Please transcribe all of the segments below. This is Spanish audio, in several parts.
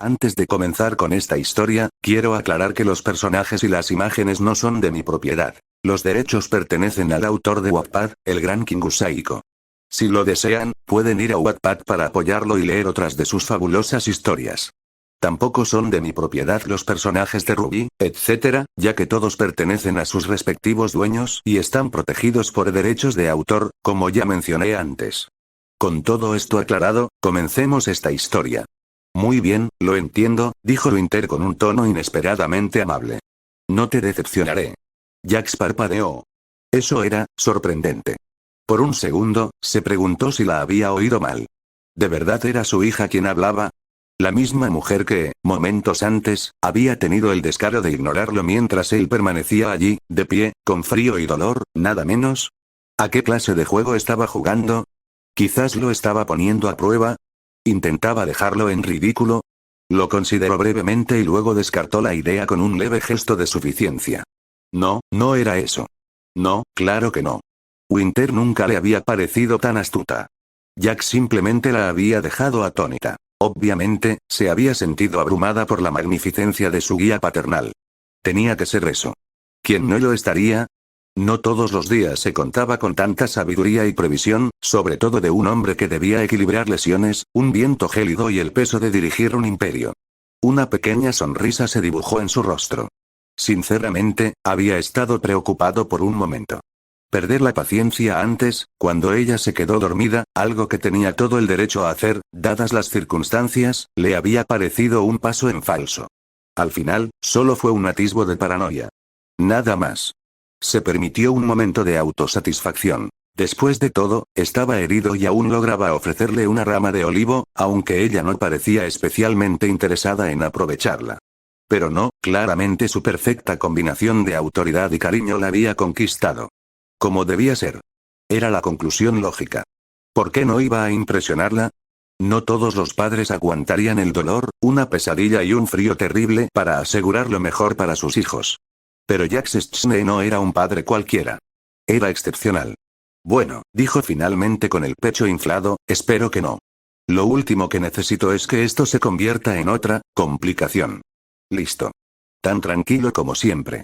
Antes de comenzar con esta historia, quiero aclarar que los personajes y las imágenes no son de mi propiedad. Los derechos pertenecen al autor de Wattpad, el gran Kingu Saiko. Si lo desean, pueden ir a Wattpad para apoyarlo y leer otras de sus fabulosas historias. Tampoco son de mi propiedad los personajes de Ruby, etc., ya que todos pertenecen a sus respectivos dueños y están protegidos por derechos de autor, como ya mencioné antes. Con todo esto aclarado, comencemos esta historia. Muy bien, lo entiendo, dijo Winter con un tono inesperadamente amable. No te decepcionaré. Jax parpadeó. Eso era sorprendente. Por un segundo, se preguntó si la había oído mal. ¿De verdad era su hija quien hablaba? La misma mujer que, momentos antes, había tenido el descaro de ignorarlo mientras él permanecía allí, de pie, con frío y dolor, nada menos. ¿A qué clase de juego estaba jugando? Quizás lo estaba poniendo a prueba. ¿Intentaba dejarlo en ridículo? Lo consideró brevemente y luego descartó la idea con un leve gesto de suficiencia. No, no era eso. No, claro que no. Winter nunca le había parecido tan astuta. Jax simplemente la había dejado atónita. Obviamente, se había sentido abrumada por la magnificencia de su guía paternal. Tenía que ser eso. ¿Quién no lo estaría? No todos los días se contaba con tanta sabiduría y previsión, sobre todo de un hombre que debía equilibrar lesiones, un viento gélido y el peso de dirigir un imperio. Una pequeña sonrisa se dibujó en su rostro. Sinceramente, había estado preocupado por un momento. Perder la paciencia antes, cuando ella se quedó dormida, algo que tenía todo el derecho a hacer, dadas las circunstancias, le había parecido un paso en falso. Al final, solo fue un atisbo de paranoia. Nada más. Se permitió un momento de autosatisfacción. Después de todo, estaba herido y aún lograba ofrecerle una rama de olivo, aunque ella no parecía especialmente interesada en aprovecharla. Pero no, claramente su perfecta combinación de autoridad y cariño la había conquistado. Como debía ser. Era la conclusión lógica. ¿Por qué no iba a impresionarla? No todos los padres aguantarían el dolor, una pesadilla y un frío terrible para asegurar lo mejor para sus hijos. Pero Jax Stschne no era un padre cualquiera. Era excepcional. Bueno, dijo finalmente con el pecho inflado, espero que no. Lo último que necesito es que esto se convierta en otra complicación. Listo. Tan tranquilo como siempre.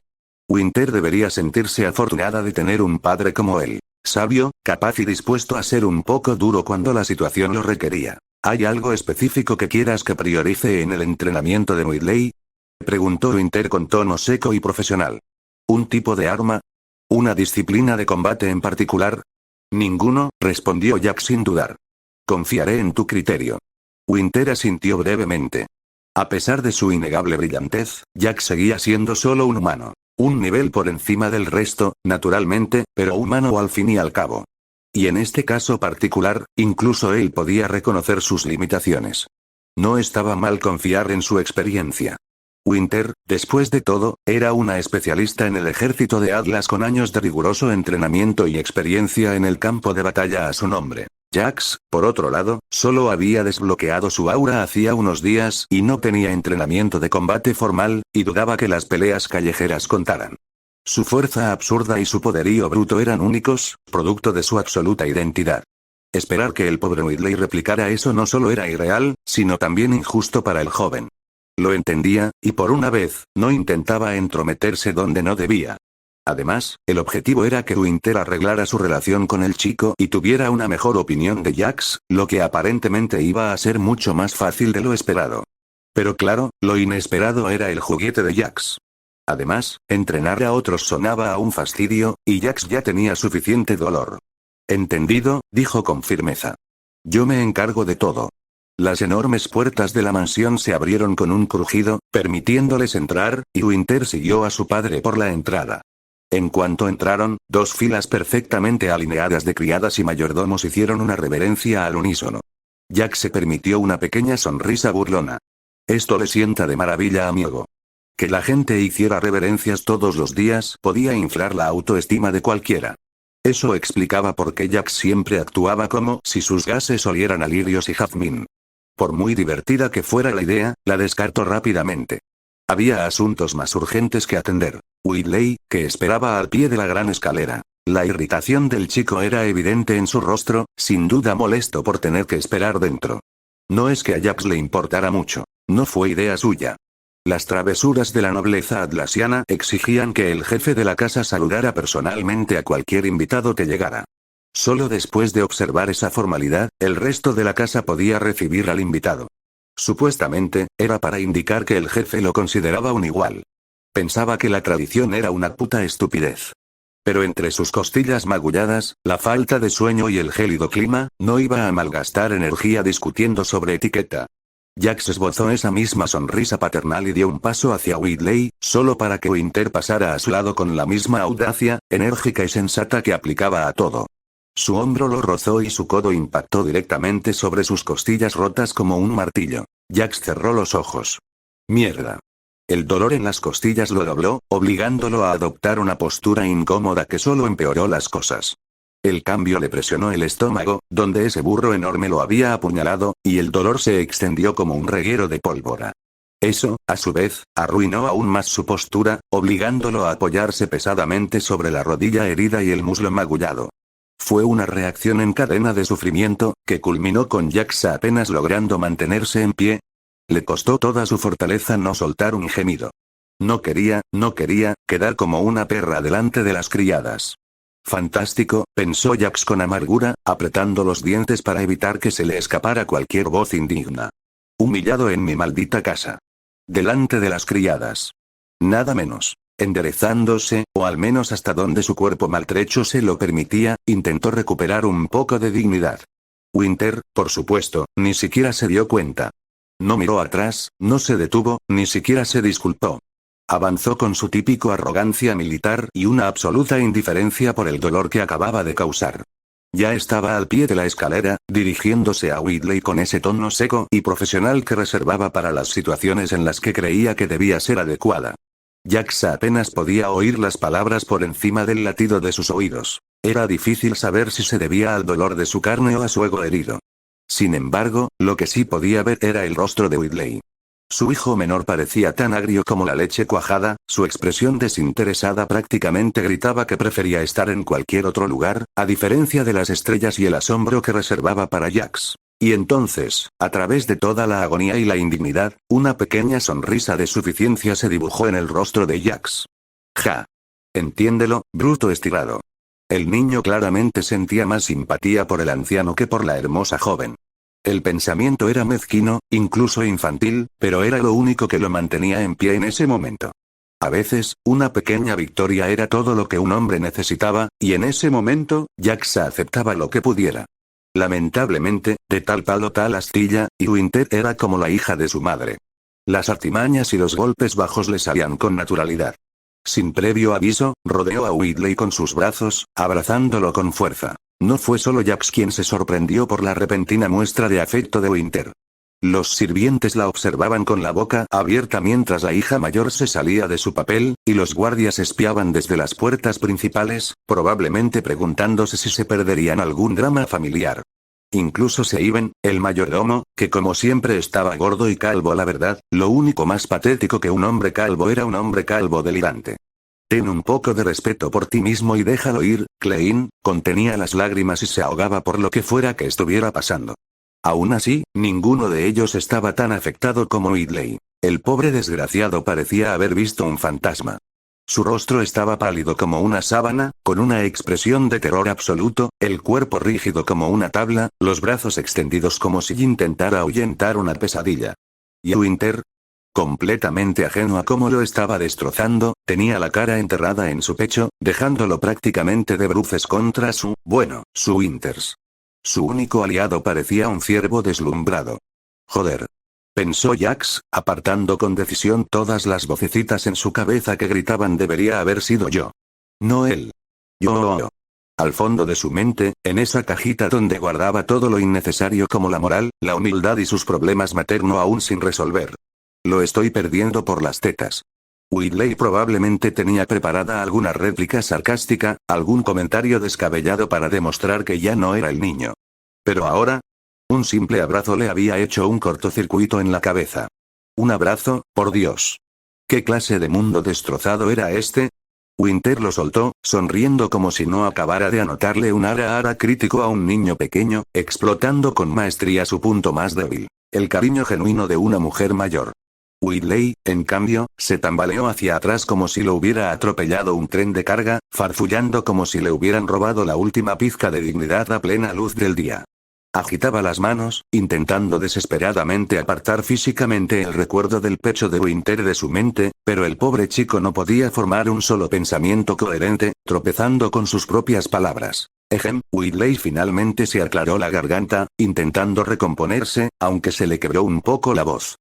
Winter debería sentirse afortunada de tener un padre como él. Sabio, capaz y dispuesto a ser un poco duro cuando la situación lo requería. ¿Hay algo específico que quieras que priorice en el entrenamiento de Whitley? Preguntó Winter con tono seco y profesional. ¿Un tipo de arma? ¿Una disciplina de combate en particular? Ninguno, respondió Jack sin dudar. Confiaré en tu criterio. Winter asintió brevemente. A pesar de su innegable brillantez, Jack seguía siendo solo un humano. Un nivel por encima del resto, naturalmente, pero humano al fin y al cabo. Y en este caso particular, incluso él podía reconocer sus limitaciones. No estaba mal confiar en su experiencia. Winter, después de todo, era una especialista en el ejército de Atlas con años de riguroso entrenamiento y experiencia en el campo de batalla a su nombre. Jax, por otro lado, solo había desbloqueado su aura hacía unos días y no tenía entrenamiento de combate formal, y dudaba que las peleas callejeras contaran. Su fuerza absurda y su poderío bruto eran únicos, producto de su absoluta identidad. Esperar que el pobre Whitley replicara eso no solo era irreal, sino también injusto para el joven. Lo entendía, y por una vez, no intentaba entrometerse donde no debía. Además, el objetivo era que Winter arreglara su relación con el chico y tuviera una mejor opinión de Jax, lo que aparentemente iba a ser mucho más fácil de lo esperado. Pero claro, lo inesperado era el juguete de Jax. Además, entrenar a otros sonaba a un fastidio, y Jax ya tenía suficiente dolor. Entendido, dijo con firmeza. Yo me encargo de todo. Las enormes puertas de la mansión se abrieron con un crujido, permitiéndoles entrar, y Winter siguió a su padre por la entrada. En cuanto entraron, dos filas perfectamente alineadas de criadas y mayordomos hicieron una reverencia al unísono. Jack se permitió una pequeña sonrisa burlona. Esto le sienta de maravilla, amigo. Que la gente hiciera reverencias todos los días podía inflar la autoestima de cualquiera. Eso explicaba por qué Jack siempre actuaba como si sus gases olieran a lirios y jazmín. Por muy divertida que fuera la idea, la descartó rápidamente. Había asuntos más urgentes que atender. Whitley, que esperaba al pie de la gran escalera. La irritación del chico era evidente en su rostro, sin duda molesto por tener que esperar dentro. No es que a Jax le importara mucho. No fue idea suya. Las travesuras de la nobleza atlasiana exigían que el jefe de la casa saludara personalmente a cualquier invitado que llegara. Solo después de observar esa formalidad, el resto de la casa podía recibir al invitado. Supuestamente, era para indicar que el jefe lo consideraba un igual. Pensaba que la tradición era una puta estupidez. Pero entre sus costillas magulladas, la falta de sueño y el gélido clima, no iba a malgastar energía discutiendo sobre etiqueta. Jax esbozó esa misma sonrisa paternal y dio un paso hacia Whitley, solo para que Winter pasara a su lado con la misma audacia, enérgica y sensata que aplicaba a todo. Su hombro lo rozó y su codo impactó directamente sobre sus costillas rotas como un martillo. Jax cerró los ojos. Mierda. El dolor en las costillas lo dobló, obligándolo a adoptar una postura incómoda que solo empeoró las cosas. El cambio le presionó el estómago, donde ese burro enorme lo había apuñalado, y el dolor se extendió como un reguero de pólvora. Eso, a su vez, arruinó aún más su postura, obligándolo a apoyarse pesadamente sobre la rodilla herida y el muslo magullado. Fue una reacción en cadena de sufrimiento, que culminó con Jax apenas logrando mantenerse en pie. Le costó toda su fortaleza no soltar un gemido. No quería quedar como una perra delante de las criadas. Fantástico, pensó Jax con amargura, apretando los dientes para evitar que se le escapara cualquier voz indigna. Humillado en mi maldita casa. Delante de las criadas. Nada menos. Enderezándose, o al menos hasta donde su cuerpo maltrecho se lo permitía, intentó recuperar un poco de dignidad. Winter, por supuesto, ni siquiera se dio cuenta. No miró atrás, no se detuvo, ni siquiera se disculpó. Avanzó con su típico arrogancia militar y una absoluta indiferencia por el dolor que acababa de causar. Ya estaba al pie de la escalera, dirigiéndose a Whitley con ese tono seco y profesional que reservaba para las situaciones en las que creía que debía ser adecuada. Jax apenas podía oír las palabras por encima del latido de sus oídos. Era difícil saber si se debía al dolor de su carne o a su ego herido. Sin embargo, lo que sí podía ver era el rostro de Whitley. Su hijo menor parecía tan agrio como la leche cuajada, su expresión desinteresada prácticamente gritaba que prefería estar en cualquier otro lugar, a diferencia de las estrellas y el asombro que reservaba para Jax. Y entonces, a través de toda la agonía y la indignidad, una pequeña sonrisa de suficiencia se dibujó en el rostro de Jax. Ja. Entiéndelo, bruto estirado. El niño claramente sentía más simpatía por el anciano que por la hermosa joven. El pensamiento era mezquino, incluso infantil, pero era lo único que lo mantenía en pie en ese momento. A veces, una pequeña victoria era todo lo que un hombre necesitaba, y en ese momento, Jax aceptaba lo que pudiera. Lamentablemente, de tal palo tal astilla, y Winter era como la hija de su madre. Las artimañas y los golpes bajos le salían con naturalidad. Sin previo aviso, rodeó a Whitley con sus brazos, abrazándolo con fuerza. No fue solo Jax quien se sorprendió por la repentina muestra de afecto de Winter. Los sirvientes la observaban con la boca abierta mientras la hija mayor se salía de su papel, y los guardias espiaban desde las puertas principales, probablemente preguntándose si se perderían algún drama familiar. Incluso Seiben, el mayordomo, que como siempre estaba gordo y calvo, la verdad, lo único más patético que un hombre calvo era un hombre calvo delirante. Ten un poco de respeto por ti mismo y déjalo ir, Klein, contenía las lágrimas y se ahogaba por lo que fuera que estuviera pasando. Aún así, ninguno de ellos estaba tan afectado como Whitley. El pobre desgraciado parecía haber visto un fantasma. Su rostro estaba pálido como una sábana, con una expresión de terror absoluto, el cuerpo rígido como una tabla, los brazos extendidos como si intentara ahuyentar una pesadilla. Y Winter, completamente ajeno a cómo lo estaba destrozando, tenía la cara enterrada en su pecho, dejándolo prácticamente de bruces contra su Winters. Su único aliado parecía un ciervo deslumbrado. Joder. Pensó Jax, apartando con decisión todas las vocecitas en su cabeza que gritaban debería haber sido yo. No él. Yo. Al fondo de su mente, en esa cajita donde guardaba todo lo innecesario como la moral, la humildad y sus problemas materno aún sin resolver. Lo estoy perdiendo por las tetas. Whitley probablemente tenía preparada alguna réplica sarcástica, algún comentario descabellado para demostrar que ya no era el niño. Pero ahora, un simple abrazo le había hecho un cortocircuito en la cabeza. Un abrazo, por Dios. ¿Qué clase de mundo destrozado era este? Winter lo soltó, sonriendo como si no acabara de anotarle un ara crítico a un niño pequeño, explotando con maestría su punto más débil. El cariño genuino de una mujer mayor. Whitley, en cambio, se tambaleó hacia atrás como si lo hubiera atropellado un tren de carga, farfullando como si le hubieran robado la última pizca de dignidad a plena luz del día. Agitaba las manos, intentando desesperadamente apartar físicamente el recuerdo del pecho de Winter de su mente, pero el pobre chico no podía formar un solo pensamiento coherente, tropezando con sus propias palabras. Whitley finalmente se aclaró la garganta, intentando recomponerse, aunque se le quebró un poco la voz.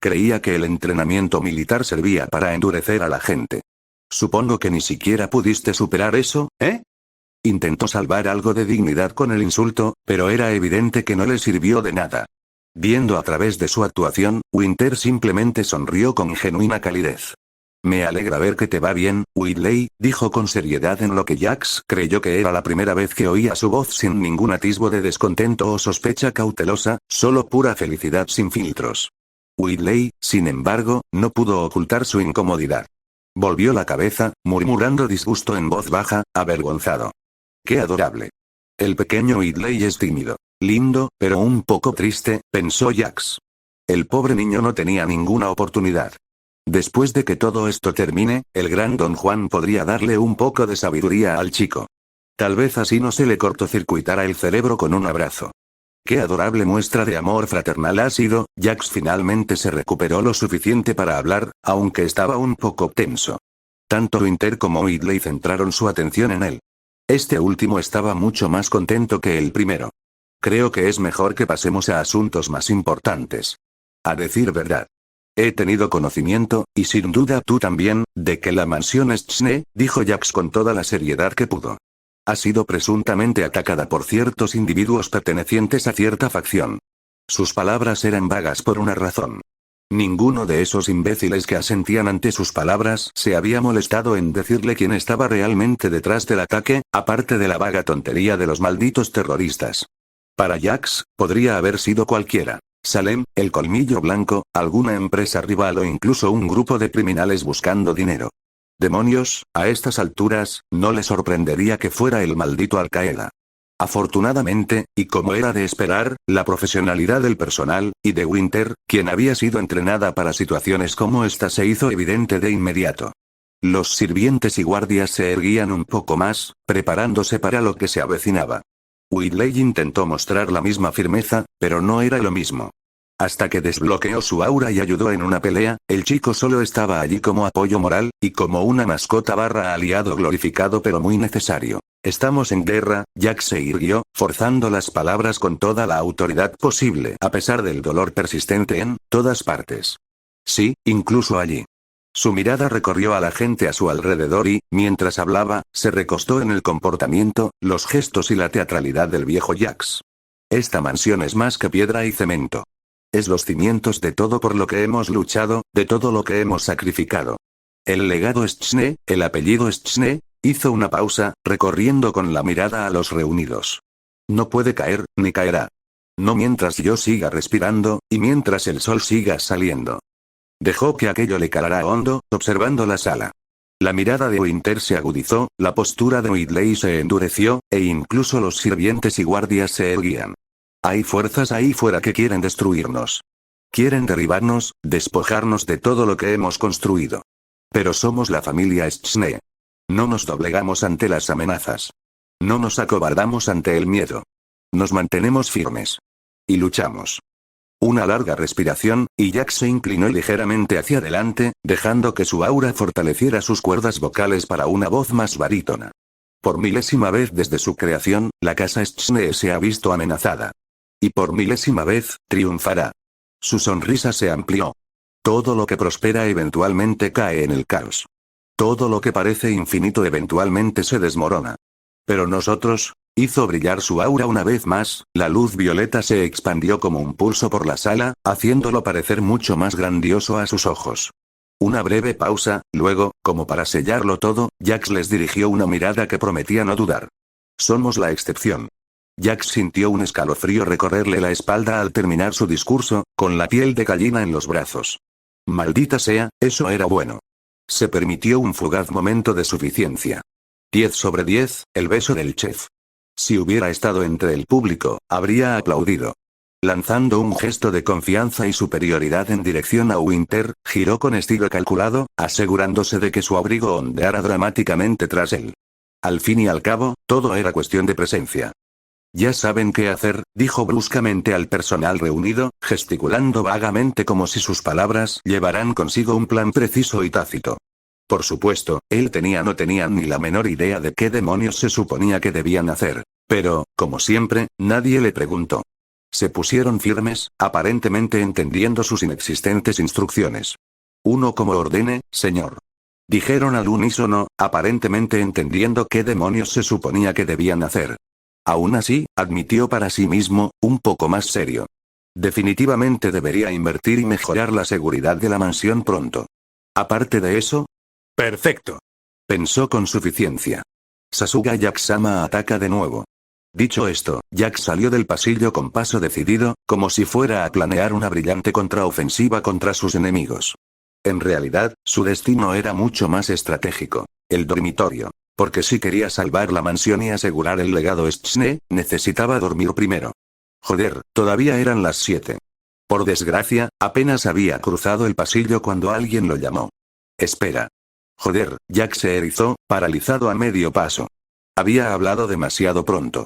Creía que el entrenamiento militar servía para endurecer a la gente. Supongo que ni siquiera pudiste superar eso, ¿eh? Intentó salvar algo de dignidad con el insulto, pero era evidente que no le sirvió de nada. Viendo a través de su actuación, Winter simplemente sonrió con genuina calidez. Me alegra ver que te va bien, Whitley, dijo con seriedad en lo que Jax creyó que era la primera vez que oía su voz sin ningún atisbo de descontento o sospecha cautelosa, solo pura felicidad sin filtros. Whitley, sin embargo, no pudo ocultar su incomodidad. Volvió la cabeza, murmurando disgusto en voz baja, avergonzado. ¡Qué adorable! El pequeño Whitley es tímido. Lindo, pero un poco triste, pensó Jax. El pobre niño no tenía ninguna oportunidad. Después de que todo esto termine, el gran Don Juan podría darle un poco de sabiduría al chico. Tal vez así no se le cortocircuitara el cerebro con un abrazo. Qué adorable muestra de amor fraternal ha sido. Jax finalmente se recuperó lo suficiente para hablar, aunque estaba un poco tenso. Tanto Winter como Whitley centraron su atención en él. Este último estaba mucho más contento que el primero. Creo que es mejor que pasemos a asuntos más importantes. A decir verdad. He tenido conocimiento, y sin duda tú también, de que la mansión Schne, dijo Jax con toda la seriedad que pudo. Ha sido presuntamente atacada por ciertos individuos pertenecientes a cierta facción. Sus palabras eran vagas por una razón. Ninguno de esos imbéciles que asentían ante sus palabras se había molestado en decirle quién estaba realmente detrás del ataque, aparte de la vaga tontería de los malditos terroristas. Para Jax, podría haber sido cualquiera. Salem, el colmillo blanco, alguna empresa rival o incluso un grupo de criminales buscando dinero. Demonios, a estas alturas, no le sorprendería que fuera el maldito Al-Qaeda. Afortunadamente, y como era de esperar, la profesionalidad del personal, y de Winter, quien había sido entrenada para situaciones como esta, se hizo evidente de inmediato. Los sirvientes y guardias se erguían un poco más, preparándose para lo que se avecinaba. Whitley intentó mostrar la misma firmeza, pero no era lo mismo. Hasta que desbloqueó su aura y ayudó en una pelea, el chico solo estaba allí como apoyo moral, y como una mascota barra aliado glorificado pero muy necesario. Estamos en guerra, Jax se irguió, forzando las palabras con toda la autoridad posible a pesar del dolor persistente en todas partes. Sí, incluso allí. Su mirada recorrió a la gente a su alrededor y, mientras hablaba, se recostó en el comportamiento, los gestos y la teatralidad del viejo Jax. Esta mansión es más que piedra y cemento. Es los cimientos de todo por lo que hemos luchado, de todo lo que hemos sacrificado. El legado Schne, el apellido Schne, hizo una pausa, recorriendo con la mirada a los reunidos. No puede caer, ni caerá. No mientras yo siga respirando, y mientras el sol siga saliendo. Dejó que aquello le calara hondo, observando la sala. La mirada de Winter se agudizó, la postura de Whitley se endureció, e incluso los sirvientes y guardias se erguían. Hay fuerzas ahí fuera que quieren destruirnos. Quieren derribarnos, despojarnos de todo lo que hemos construido. Pero somos la familia Schne. No nos doblegamos ante las amenazas. No nos acobardamos ante el miedo. Nos mantenemos firmes. Y luchamos. Una larga respiración, y Jax se inclinó ligeramente hacia adelante, dejando que su aura fortaleciera sus cuerdas vocales para una voz más barítona. Por milésima vez desde su creación, la casa Schne se ha visto amenazada. Y por milésima vez, triunfará. Su sonrisa se amplió. Todo lo que prospera eventualmente cae en el caos. Todo lo que parece infinito eventualmente se desmorona. Pero nosotros, hizo brillar su aura una vez más, la luz violeta se expandió como un pulso por la sala, haciéndolo parecer mucho más grandioso a sus ojos. Una breve pausa, luego, como para sellarlo todo, Jax les dirigió una mirada que prometía no dudar. Somos la excepción. Jax sintió un escalofrío recorrerle la espalda al terminar su discurso, con la piel de gallina en los brazos. Maldita sea, eso era bueno. Se permitió un fugaz momento de suficiencia. 10 sobre 10, el beso del chef. Si hubiera estado entre el público, habría aplaudido. Lanzando un gesto de confianza y superioridad en dirección a Winter, giró con estilo calculado, asegurándose de que su abrigo ondeara dramáticamente tras él. Al fin y al cabo, todo era cuestión de presencia. Ya saben qué hacer, dijo bruscamente al personal reunido, gesticulando vagamente como si sus palabras llevaran consigo un plan preciso y tácito. Por supuesto, no tenían ni la menor idea de qué demonios se suponía que debían hacer. Pero, como siempre, nadie le preguntó. Se pusieron firmes, aparentemente entendiendo sus inexistentes instrucciones. Uno como ordene, señor. Dijeron al unísono, aparentemente entendiendo qué demonios se suponía que debían hacer. Aún así, admitió para sí mismo, un poco más serio. Definitivamente debería invertir y mejorar la seguridad de la mansión pronto. Aparte de eso. Perfecto. Pensó con suficiencia. Sasuga Jack-sama ataca de nuevo. Dicho esto, Jack salió del pasillo con paso decidido, como si fuera a planear una brillante contraofensiva contra sus enemigos. En realidad, su destino era mucho más estratégico. El dormitorio. Porque si quería salvar la mansión y asegurar el legado Tsunade, necesitaba dormir primero. Joder, todavía eran las 7. Por desgracia, apenas había cruzado el pasillo cuando alguien lo llamó. Espera. Joder, Jack se erizó, paralizado a medio paso. Había hablado demasiado pronto.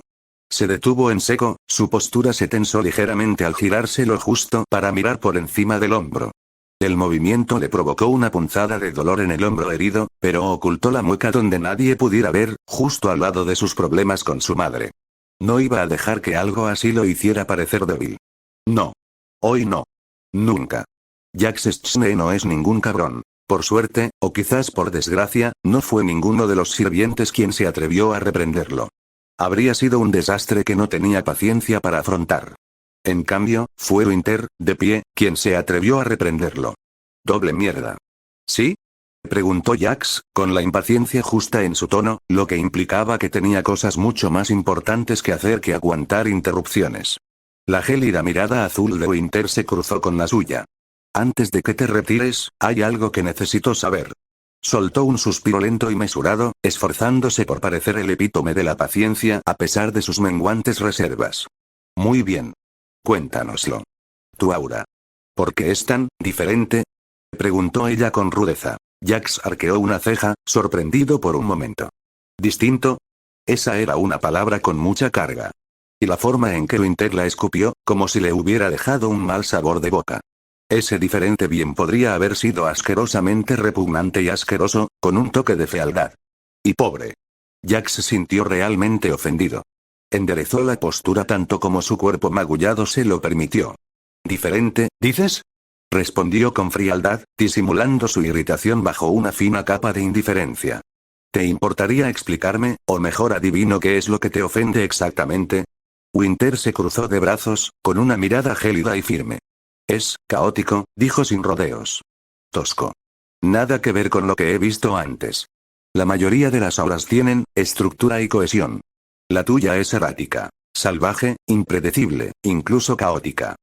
Se detuvo en seco, su postura se tensó ligeramente al girarse lo justo para mirar por encima del hombro. El movimiento le provocó una punzada de dolor en el hombro herido, pero ocultó la mueca donde nadie pudiera ver, justo al lado de sus problemas con su madre. No iba a dejar que algo así lo hiciera parecer débil. No. Hoy no. Nunca. Jack Tsunade no es ningún cabrón. Por suerte, o quizás por desgracia, no fue ninguno de los sirvientes quien se atrevió a reprenderlo. Habría sido un desastre que no tenía paciencia para afrontar. En cambio, fue Winter, de pie, quien se atrevió a reprenderlo. Doble mierda. ¿Sí? Preguntó Jax, con la impaciencia justa en su tono, lo que implicaba que tenía cosas mucho más importantes que hacer que aguantar interrupciones. La gélida mirada azul de Winter se cruzó con la suya. Antes de que te retires, hay algo que necesito saber. Soltó un suspiro lento y mesurado, esforzándose por parecer el epítome de la paciencia a pesar de sus menguantes reservas. Muy bien. Cuéntanoslo. Tu aura. ¿Por qué es tan diferente? Preguntó ella con rudeza. Jax arqueó una ceja, sorprendido por un momento. ¿Distinto? Esa era una palabra con mucha carga. Y la forma en que Winter la escupió, como si le hubiera dejado un mal sabor de boca. Ese diferente bien podría haber sido asquerosamente repugnante y asqueroso, con un toque de fealdad. Y pobre. Jax se sintió realmente ofendido. Enderezó la postura tanto como su cuerpo magullado se lo permitió. ¿Diferente, dices? Respondió con frialdad, disimulando su irritación bajo una fina capa de indiferencia. ¿Te importaría explicarme, o mejor adivino qué es lo que te ofende exactamente? Winter se cruzó de brazos, con una mirada gélida y firme. Es caótico, dijo sin rodeos. Tosco. Nada que ver con lo que he visto antes. La mayoría de las obras tienen estructura y cohesión. La tuya es errática, salvaje, impredecible, incluso caótica.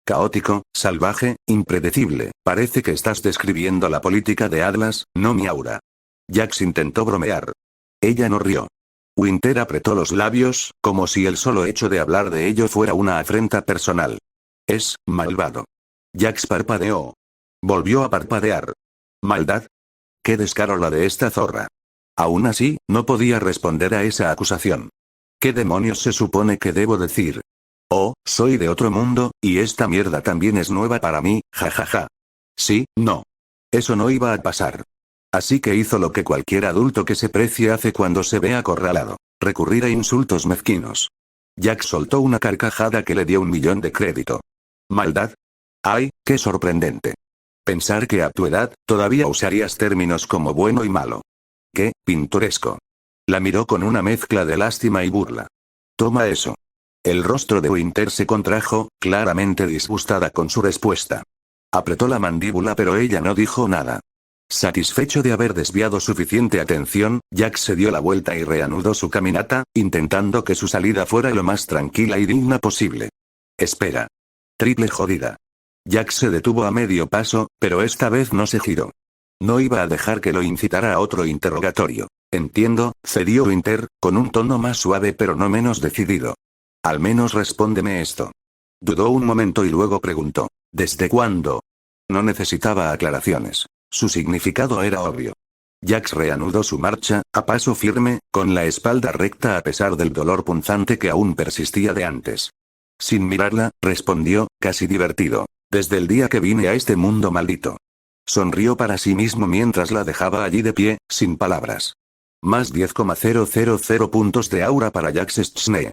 Caótico, salvaje, impredecible, parece que estás describiendo la política de Atlas, no mi aura. Jax intentó bromear. Ella no rió. Winter apretó los labios, como si el solo hecho de hablar de ello fuera una afrenta personal. Es malvado. Jax parpadeó. Volvió a parpadear. ¿Maldad? ¡Qué descaro la de esta zorra! Aún así, no podía responder a esa acusación. ¿Qué demonios se supone que debo decir? Oh, soy de otro mundo, y esta mierda también es nueva para mí, jajaja. Sí, no. Eso no iba a pasar. Así que hizo lo que cualquier adulto que se precie hace cuando se ve acorralado. Recurrir a insultos mezquinos. Jack soltó una carcajada que le dio 1.000.000 de crédito. ¿Maldad? ¡Ay, qué sorprendente! Pensar que a tu edad, todavía usarías términos como bueno y malo. ¡Qué pintoresco! La miró con una mezcla de lástima y burla. Toma eso. El rostro de Winter se contrajo, claramente disgustada con su respuesta. Apretó la mandíbula pero ella no dijo nada. Satisfecho de haber desviado suficiente atención, Jack se dio la vuelta y reanudó su caminata, intentando que su salida fuera lo más tranquila y digna posible. Espera. Triple jodida. Jack se detuvo a medio paso, pero esta vez no se giró. No iba a dejar que lo incitara a otro interrogatorio. Entiendo, cedió Winter, con un tono más suave pero no menos decidido. Al menos respóndeme esto. Dudó un momento y luego preguntó. ¿Desde cuándo? No necesitaba aclaraciones. Su significado era obvio. Jax reanudó su marcha, a paso firme, con la espalda recta a pesar del dolor punzante que aún persistía de antes. Sin mirarla, respondió, casi divertido. Desde el día que vine a este mundo maldito. Sonrió para sí mismo mientras la dejaba allí de pie, sin palabras. Más 10,000 puntos de aura para Jax Schne.